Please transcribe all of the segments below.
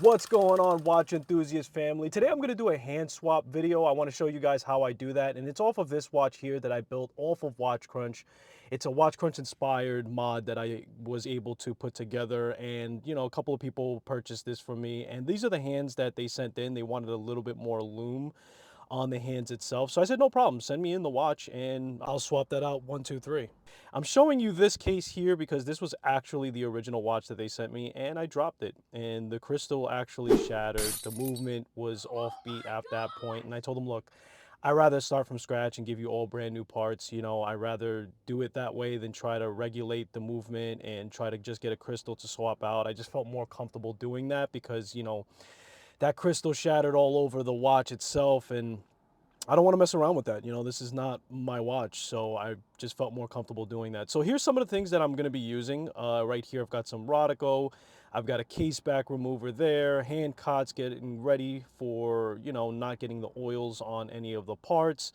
What's going on, watch enthusiast family? Today I'm going to do a hand swap video. I want to show you guys how I do that, and it's off of this watch here that I built off of Watch Crunch. It's a Watch Crunch inspired mod that I was able to put together, and a couple of people purchased this from me, and these are the hands that they sent in. They wanted a little bit more lume on the hands itself. So I said, no problem, send me in the watch and I'll swap that out 1, 2, 3. I'm showing you this case here because this was actually the original watch that they sent me, and I dropped it and the crystal actually shattered. The movement was offbeat at that point, and I told them, look, I rather start from scratch and give you all brand new parts. I rather do it that way than try to regulate the movement and try to just get a crystal to swap out. I just felt more comfortable doing that because, that crystal shattered all over the watch itself, and I don't want to mess around with that. This is not my watch, so I just felt more comfortable doing that. So here's some of the things that I'm going to be using. Right here, I've got some Rodico. I've got a case back remover there, hand cots getting ready for, not getting the oils on any of the parts.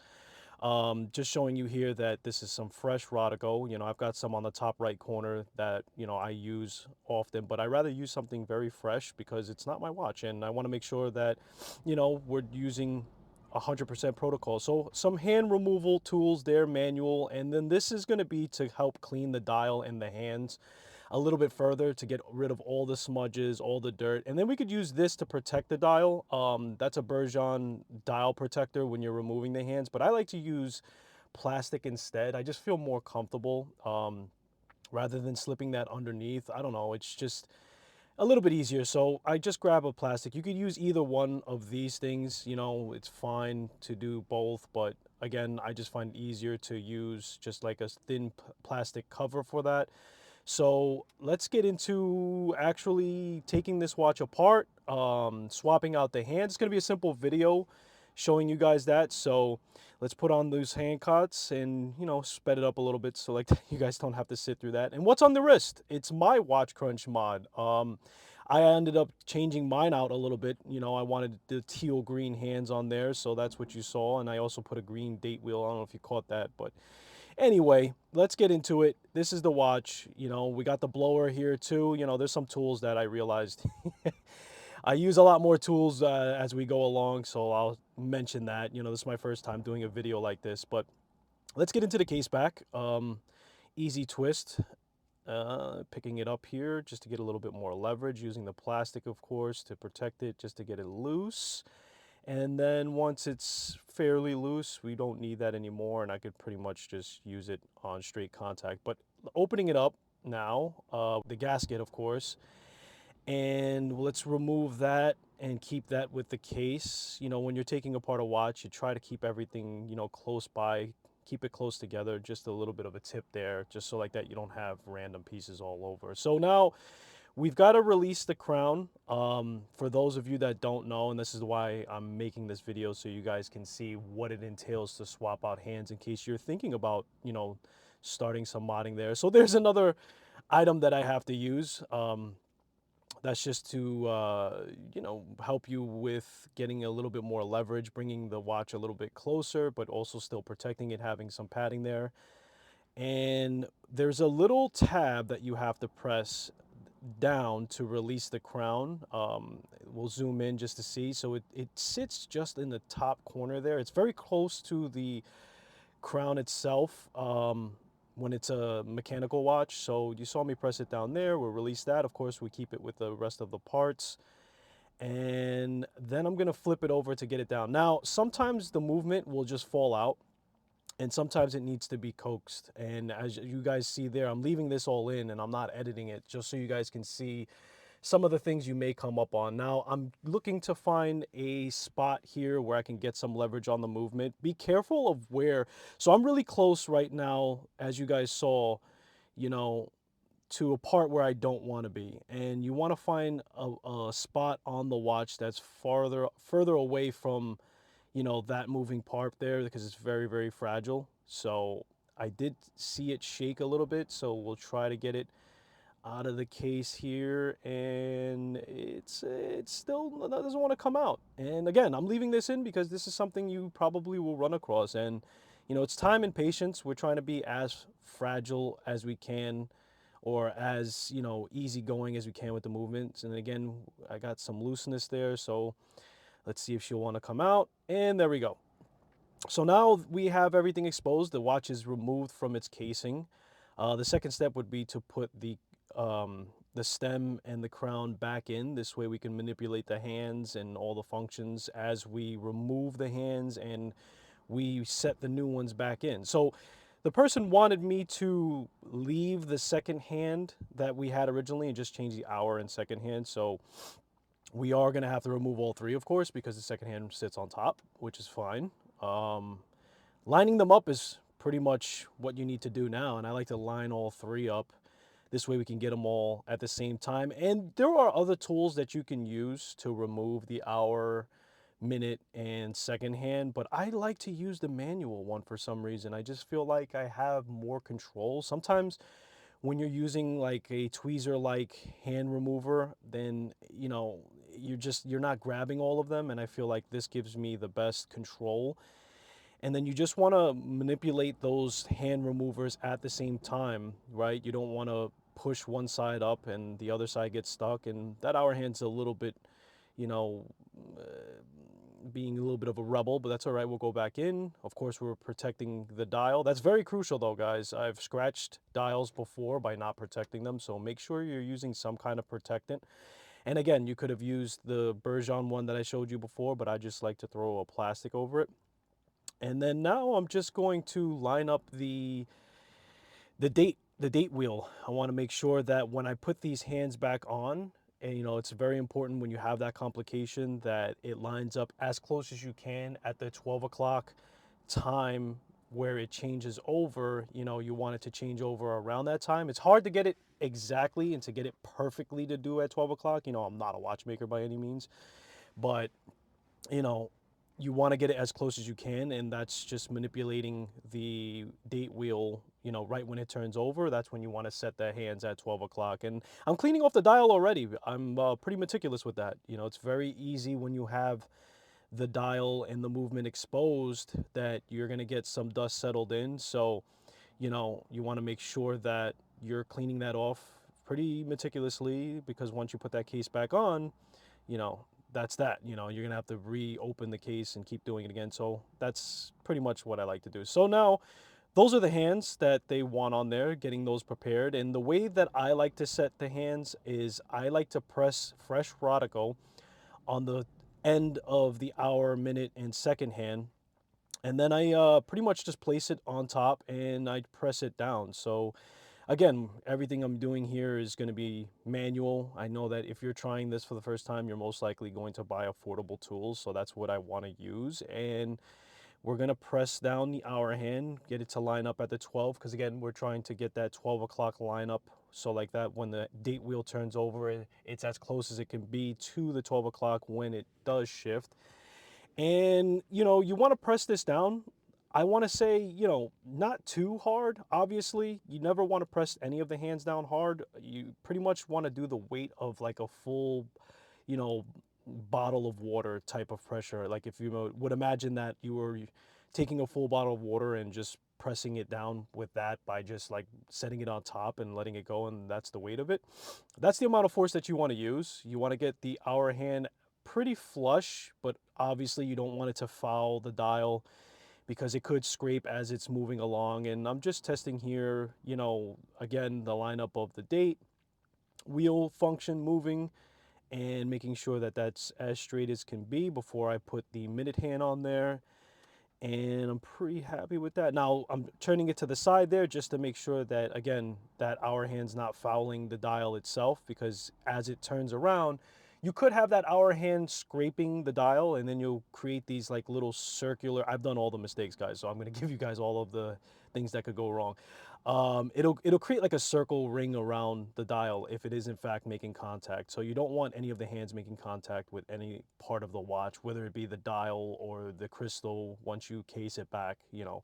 Just showing you here that this is some fresh Rodico. I've got some on the top right corner that, I use often, but I rather use something very fresh because it's not my watch, and I want to make sure that, we're using 100% protocol. So some hand removal tools there, manual, and then this is going to be to help clean the dial and the hands a little bit further to get rid of all the smudges, all the dirt. And then we could use this to protect the dial. That's a Bergeron dial protector when you're removing the hands, but I like to use plastic instead. I just feel more comfortable rather than slipping that underneath. I don't know, it's just a little bit easier. So I just grab a plastic. You could use either one of these things, it's fine to do both, but again, I just find it easier to use just like a thin plastic cover for that. So let's get into actually taking this watch apart, swapping out the hands. It's going to be a simple video showing you guys that. So let's put on those hand cots and, sped it up a little bit so like you guys don't have to sit through that. And what's on the wrist? It's my Watch Crunch mod. I ended up changing mine out a little bit. I wanted the teal green hands on there, so that's what you saw. And I also put a green date wheel. I don't know if you caught that, but anyway, let's get into it. This is the watch. We got the blower here too. There's some tools that I realized I use a lot more tools as we go along, so I'll mention that. This is my first time doing a video like this, but let's get into the case back. Easy twist. Picking it up here just to get a little bit more leverage, using the plastic, of course, to protect it, just to get it loose. And then once it's fairly loose, we don't need that anymore, and I could pretty much just use it on straight contact. But opening it up now, the gasket, of course, and let's remove that and keep that with the case. When you're taking apart a watch, you try to keep everything, close by, keep it close together, just a little bit of a tip there, just so like that you don't have random pieces all over. So now we've got to release the crown. For those of you that don't know, and this is why I'm making this video so you guys can see what it entails to swap out hands in case you're thinking about, starting some modding there. So there's another item that I have to use. That's just to, help you with getting a little bit more leverage, bringing the watch a little bit closer, but also still protecting it, having some padding there. And there's a little tab that you have to press down to release the crown. We'll zoom in just to see. So it sits just in the top corner there. It's very close to the crown itself when it's a mechanical watch. So you saw me press it down there. We'll release that. Of course, we keep it with the rest of the parts. And then I'm going to flip it over to get it down. Now, sometimes the movement will just fall out, and sometimes it needs to be coaxed. And as you guys see there, I'm leaving this all in and I'm not editing it, just so you guys can see some of the things you may come up on. Now, I'm looking to find a spot here where I can get some leverage on the movement. Be careful of where. So I'm really close right now, as you guys saw, to a part where I don't want to be. And you want to find a spot on the watch that's further away from, that moving part there, because it's very, very fragile. So I did see it shake a little bit, so we'll try to get it out of the case here, and it still doesn't want to come out. And again, I'm leaving this in because this is something you probably will run across, and it's time and patience. We're trying to be as fragile as we can, or as, you know, easygoing as we can with the movements. And again, I got some looseness there, so let's see if she'll want to come out. And there we go. So now we have everything exposed. The watch is removed from its casing. The second step would be to put the stem and the crown back in. This way we can manipulate the hands and all the functions as we remove the hands and we set the new ones back in. So the person wanted me to leave the second hand that we had originally and just change the hour and second hand. So we are going to have to remove all three, of course, because the second hand sits on top, which is fine. Um, Lining them up is pretty much what you need to do now, and I like to line all three up. This way we can get them all at the same time. And there are other tools that you can use to remove the hour, minute, and second hand, but I like to use the manual one for some reason. I just feel like I have more control. Sometimes when you're using like a tweezer like hand remover, then you know you're not grabbing all of them, and I feel like this gives me the best control. And then you just want to manipulate those hand removers at the same time, right? You don't want to push one side up and the other side gets stuck, and that hour hand's a little bit, you know, uh, being a little bit of a rebel, but that's all right. We'll go back in. Of course, we're protecting the dial. That's very crucial though, guys. I've scratched dials before by not protecting them, so make sure you're using some kind of protectant. And again, you could have used the Bergeron one that I showed you before, but I just like to throw a plastic over it. And then now I'm just going to line up the date wheel. I want to make sure that when I put these hands back on, and you know, it's very important when you have that complication that it lines up as close as you can at the 12 o'clock time where it changes over. You know, you want it to change over around that time. It's hard to get it exactly and to get it perfectly to do at 12 o'clock. You know, I'm not a watchmaker by any means, but you know, you want to get it as close as you can, and that's just manipulating the date wheel, you know, right when it turns over. That's when you want to set the hands at 12 o'clock. And I'm cleaning off the dial already. I'm pretty meticulous with that. You know, it's very easy when you have the dial and the movement exposed that you're going to get some dust settled in. So, you know, you want to make sure that you're cleaning that off pretty meticulously, because once you put that case back on, you know, that's that. You know, you're gonna have to reopen the case and keep doing it again. So that's pretty much what I like to do. So now those are the hands that they want on there, getting those prepared. And the way that I like to set the hands is I like to press fresh Rodico on the end of the hour, minute, and second hand. And then I pretty much just place it on top and I press it down. So again, everything I'm doing here is going to be manual. I know that if you're trying this for the first time, you're most likely going to buy affordable tools. So that's what I want to use. And we're going to press down the hour hand, get it to line up at the 12. Because again, we're trying to get that 12 o'clock lineup. So like that, when the date wheel turns over, it's as close as it can be to the 12 o'clock when it does shift. And, you know, you want to press this down. I want to say, you know, not too hard. Obviously, you never want to press any of the hands down hard. You pretty much want to do the weight of like a full, you know, bottle of water type of pressure. Like if you would imagine that you were taking a full bottle of water and just pressing it down with that by just like setting it on top and letting it go, and that's the weight of it. That's the amount of force that you want to use. You want to get the hour hand pretty flush, but obviously you don't want it to foul the dial because it could scrape as it's moving along. And I'm just testing here, you know, again, the lineup of the date, wheel function moving, and making sure that that's as straight as can be before I put the minute hand on there. And I'm pretty happy with that. Now I'm turning it to the side there just to make sure that, again, that hour hand's not fouling the dial itself, because as it turns around, you could have that hour hand scraping the dial, and then you'll create these like little circular. I've done all the mistakes, guys, so I'm going to give you guys all of the things that could go wrong. It'll create like a circle ring around the dial if it is in fact making contact. So you don't want any of the hands making contact with any part of the watch, whether it be the dial or the crystal once you case it back. You know,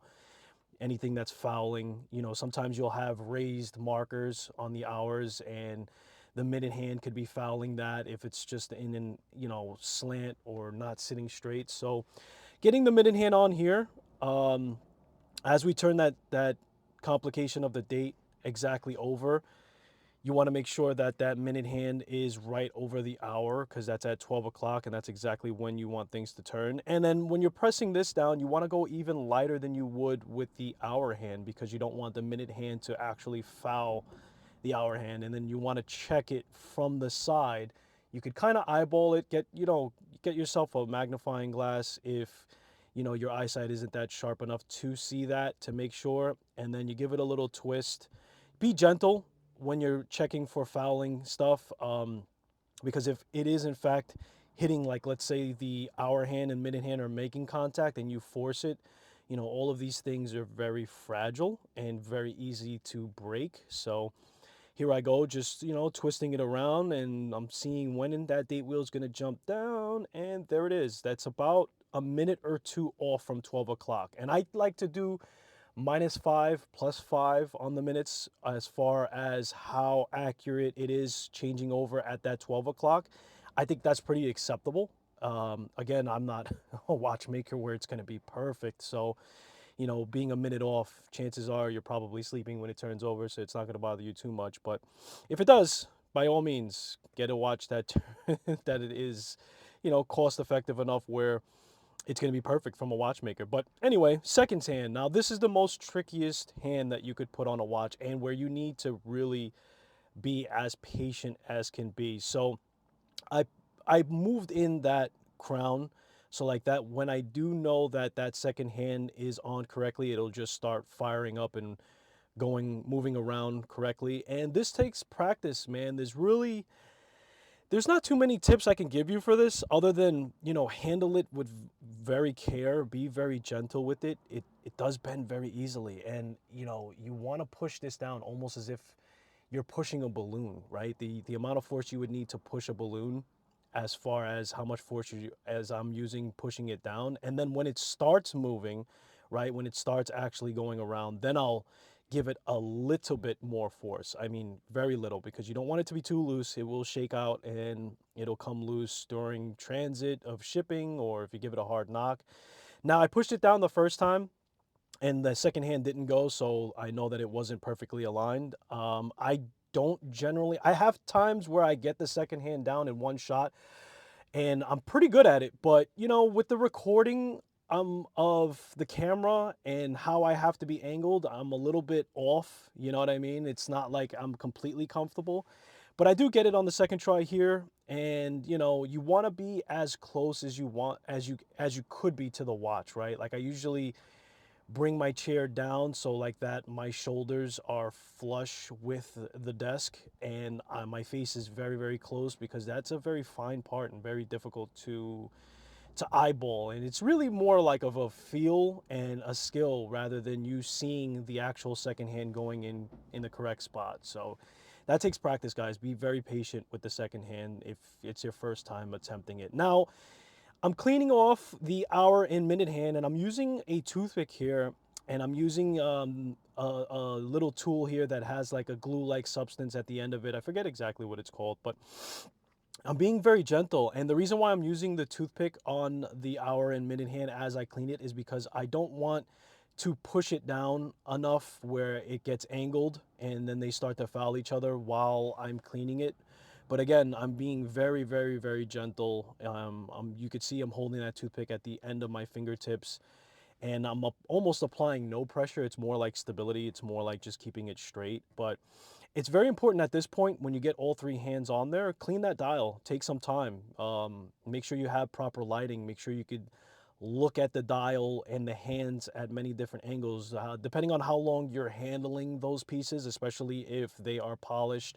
anything that's fouling. You know, sometimes you'll have raised markers on the hours, and the minute hand could be fouling that if it's just in an, you know, slant or not sitting straight. So getting the minute hand on here, as we turn that complication of the date exactly over, You want to make sure that that minute hand is right over the hour, because that's at 12 o'clock and that's exactly when you want things to turn. And then when you're pressing this down, you want to go even lighter than you would with the hour hand, because you don't want the minute hand to actually foul the hour hand. And then you want to check it from the side. You could kind of eyeball it, get yourself a magnifying glass if your eyesight isn't that sharp enough to see that, to make sure. And then you give it a little twist. Be gentle when you're checking for fouling stuff, because if it is in fact hitting, like, let's say the hour hand and minute hand are making contact and you force it, all of these things are very fragile and very easy to break. So here I go, just, twisting it around, and I'm seeing when that date wheel is going to jump down, and there it is. That's about a minute or two off from 12 o'clock. And I like to do -5, +5 on the minutes as far as how accurate it is changing over at that 12 o'clock. I think that's pretty acceptable. Again, I'm not a watchmaker where it's going to be perfect. So, being a minute off, chances are you're probably sleeping when it turns over, so it's not going to bother you too much. But if it does, by all means, get a watch that that it is, cost effective enough where it's going to be perfect from a watchmaker. But anyway, second hand. Now, this is the most trickiest hand that you could put on a watch, and where you need to really be as patient as can be. So I I moved in that crown, so like that, when I do know that that second hand is on correctly, it'll just start firing up and moving around correctly. And this takes practice, man. There's not too many tips I can give you for this, other than, handle it with very care, be very gentle with it. It does bend very easily, and you want to push this down almost as if you're pushing a balloon, right? The amount of force you would need to push a balloon, as far as how much force as I'm using pushing it down. And then when it starts moving, right, when it starts actually going around, then I'll give it a little bit more force. I mean, very little, because you don't want it to be too loose. It will shake out and it'll come loose during transit of shipping, or if you give it a hard knock. Now, I pushed it down the first time and the second hand didn't go, so I know that it wasn't perfectly aligned. I don't generally, I have times where I get the second hand down in one shot, and I'm pretty good at it. But with the recording of the camera and how I have to be angled, I'm a little bit off. You know what I mean? It's not like I'm completely comfortable, but I do get it on the second try here. And you want to be as close as you want, as you could be to the watch, right? Like, I usually bring my chair down so like that my shoulders are flush with the desk, and my face is very, very close, because that's a very fine part and very difficult to eyeball. And it's really more like of a feel and a skill, rather than you seeing the actual second hand going in the correct spot. So that takes practice, guys. Be very patient with the second hand if it's your first time attempting it. Now, I'm cleaning off the hour and minute hand, and I'm using a toothpick here, and I'm using a little tool here that has like a glue-like substance at the end of it. I forget exactly what it's called, but I'm being very gentle. And the reason why I'm using the toothpick on the hour and minute hand as I clean it is because I don't want to push it down enough where it gets angled and then they start to foul each other while I'm cleaning it. But again, I'm being very, very, very gentle. You could see I'm holding that toothpick at the end of my fingertips, and I'm almost applying no pressure. It's more like stability. It's more like just keeping it straight. But it's very important at this point, when you get all three hands on there, clean that dial. Take some time. Make sure you have proper lighting. Make sure you could look at the dial and the hands at many different angles, depending on how long you're handling those pieces, especially if they are polished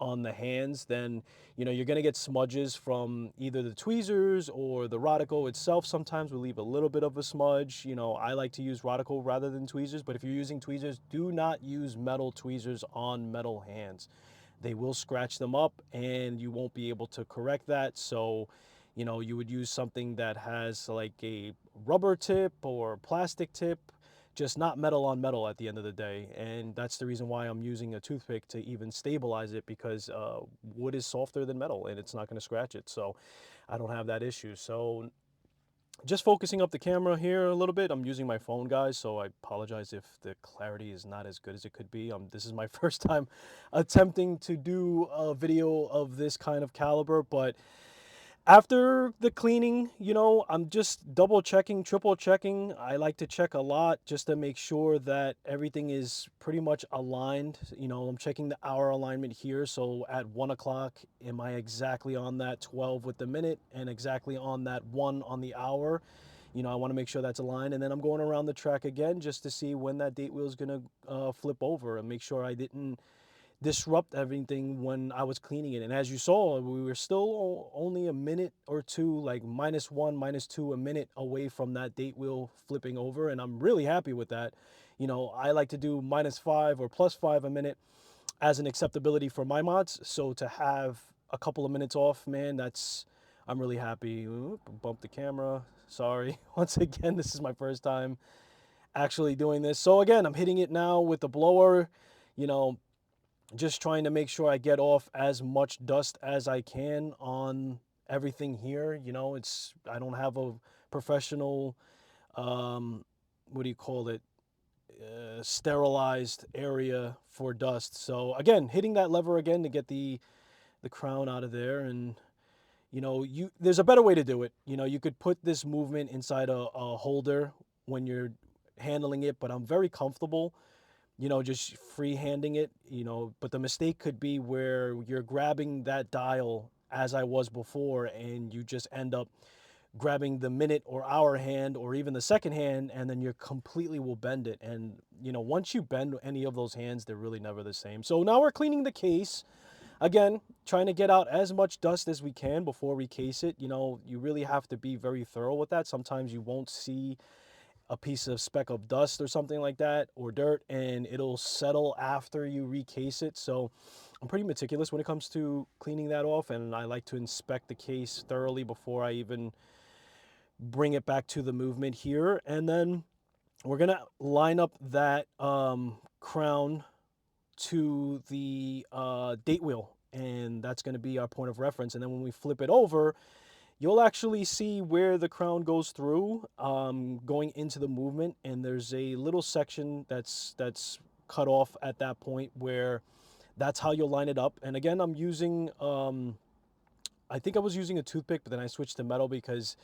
on the hands. Then you're going to get smudges from either the tweezers or the Rodico itself. Sometimes we leave a little bit of a smudge. I like to use Rodico rather than tweezers, but if you're using tweezers, do not use metal tweezers on metal hands. They will scratch them up and you won't be able to correct that. So you would use something that has like a rubber tip or plastic tip, just not metal on metal at the end of the day. And that's the reason why I'm using a toothpick to even stabilize it, because wood is softer than metal and it's not going to scratch it. So I don't have that issue. So Just focusing up the camera here a little bit. I'm using my phone, guys, so I apologize if the clarity is not as good as it could be. This is my first time attempting to do a video of this kind of caliber, but after the cleaning, I'm just double checking, triple checking. I like to check a lot just to make sure that everything is pretty much aligned. I'm checking the hour alignment here. So at 1 o'clock, am I exactly on that 12 with the minute and exactly on that 1 on the hour? I want to make sure that's aligned. And then I'm going around the track again just to see when that date wheel is going to flip over and make sure I didn't disrupt everything when I was cleaning it. And as you saw, we were still only a minute or two, like -1, -2 a minute away from that date wheel flipping over. And I'm really happy with that. I like to do -5 or +5 a minute as an acceptability for my mods. So to have a couple of minutes off, man, I'm really happy. Oop, bump the camera. Sorry. Once again, this is my first time actually doing this. So again, I'm hitting it now with the blower. You know, just trying to make sure I get off as much dust as I can on everything here. I don't have a professional, what do you call it, sterilized area for dust. So again, hitting that lever again to get the crown out of there. And there's a better way to do it. You could put this movement inside a holder when you're handling it, but I'm very comfortable just freehanding it, but the mistake could be where you're grabbing that dial as I was before, and you just end up grabbing the minute or hour hand or even the second hand, and then you completely will bend it. And, once you bend any of those hands, they're really never the same. So now we're cleaning the case. Again, trying to get out as much dust as we can before we case it. You really have to be very thorough with that. Sometimes you won't see a piece of speck of dust or something like that, or dirt, and it'll settle after you recase it. So I'm pretty meticulous when it comes to cleaning that off, and I like to inspect the case thoroughly before I even bring it back to the movement here. And then we're gonna line up that crown to the date wheel, and that's going to be our point of reference. And then when we flip it over, you'll actually see where the crown goes through, going into the movement, and there's a little section that's cut off at that point where that's how you'll line it up. And again, I'm using, I think I was using a toothpick, but then I switched to metal because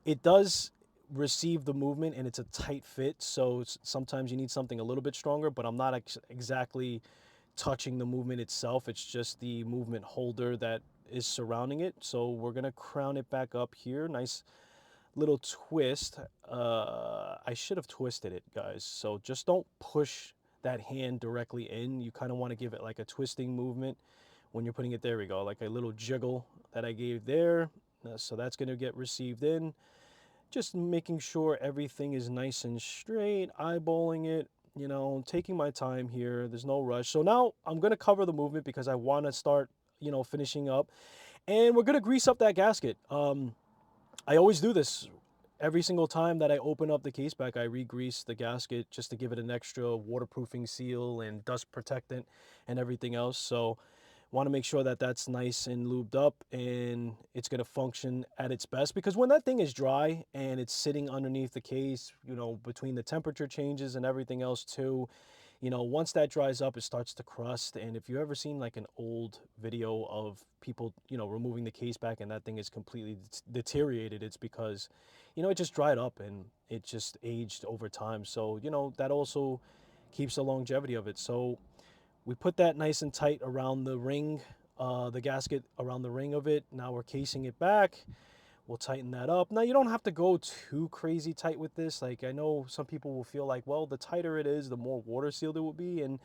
it does receive the movement and it's a tight fit. So sometimes you need something a little bit stronger, but I'm not exactly touching the movement itself. It's just the movement holder that is surrounding it. So we're gonna crown it back up here. Nice little twist. I should have twisted it, guys. So just don't push that hand directly in. You kind of want to give it like a twisting movement when you're putting it. There we go, like a little jiggle that I gave there. So that's gonna get received in. Just making sure everything is nice and straight, eyeballing it, taking my time here. There's no rush. So now I'm going to cover the movement because I want to start, finishing up. And we're going to grease up that gasket. I always do this. Every single time that I open up the case back, I re-grease the gasket just to give it an extra waterproofing seal and dust protectant and everything else. So want to make sure that that's nice and lubed up and it's going to function at its best, because when that thing is dry and it's sitting underneath the case, between the temperature changes and everything else too, once that dries up, it starts to crust. And if you've ever seen like an old video of people, removing the case back and that thing is completely deteriorated, it's because, it just dried up and it just aged over time. So, that also keeps the longevity of it. So we put that nice and tight around the ring, the gasket around the ring of it. Now we're casing it back. We'll tighten that up. Now you don't have to go too crazy tight with this. Like, I know some people will feel like, well, the tighter it is, the more water sealed it will be. And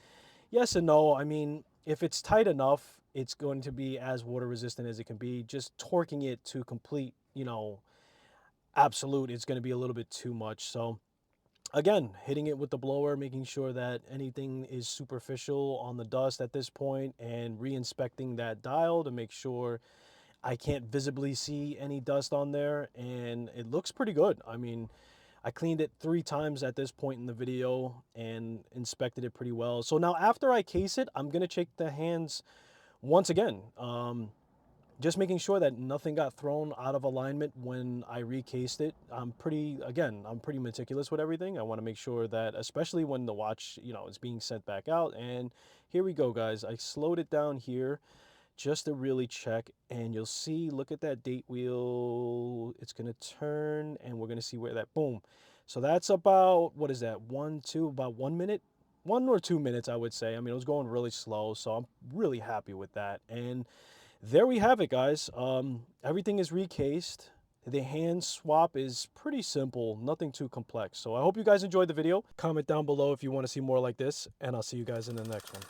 yes and no. I mean, if it's tight enough, it's going to be as water resistant as it can be. Just torquing it to complete, absolute, it's going to be a little bit too much. So again, hitting it with the blower, making sure that anything is superficial on the dust at this point, and re-inspecting that dial to make sure I can't visibly see any dust on there. And it looks pretty good. I mean, I cleaned it 3 times at this point in the video and inspected it pretty well. So now after I case it, I'm going to check the hands once again. just making sure that nothing got thrown out of alignment when I recased it. I'm pretty meticulous with everything. I want to make sure that, especially when the watch, is being sent back out. And here we go, guys. I slowed it down here just to really check, and you'll see, look at that date wheel. It's gonna turn, and we're gonna see where that, boom. So that's about, what is that, about 1 minute, 1 or 2 minutes, I would say. I mean, it was going really slow, so I'm really happy with that. And there we have it, guys. Everything is recased. The hand swap is pretty simple, nothing too complex. So I hope you guys enjoyed the video. Comment down below if you want to see more like this, and I'll see you guys in the next one.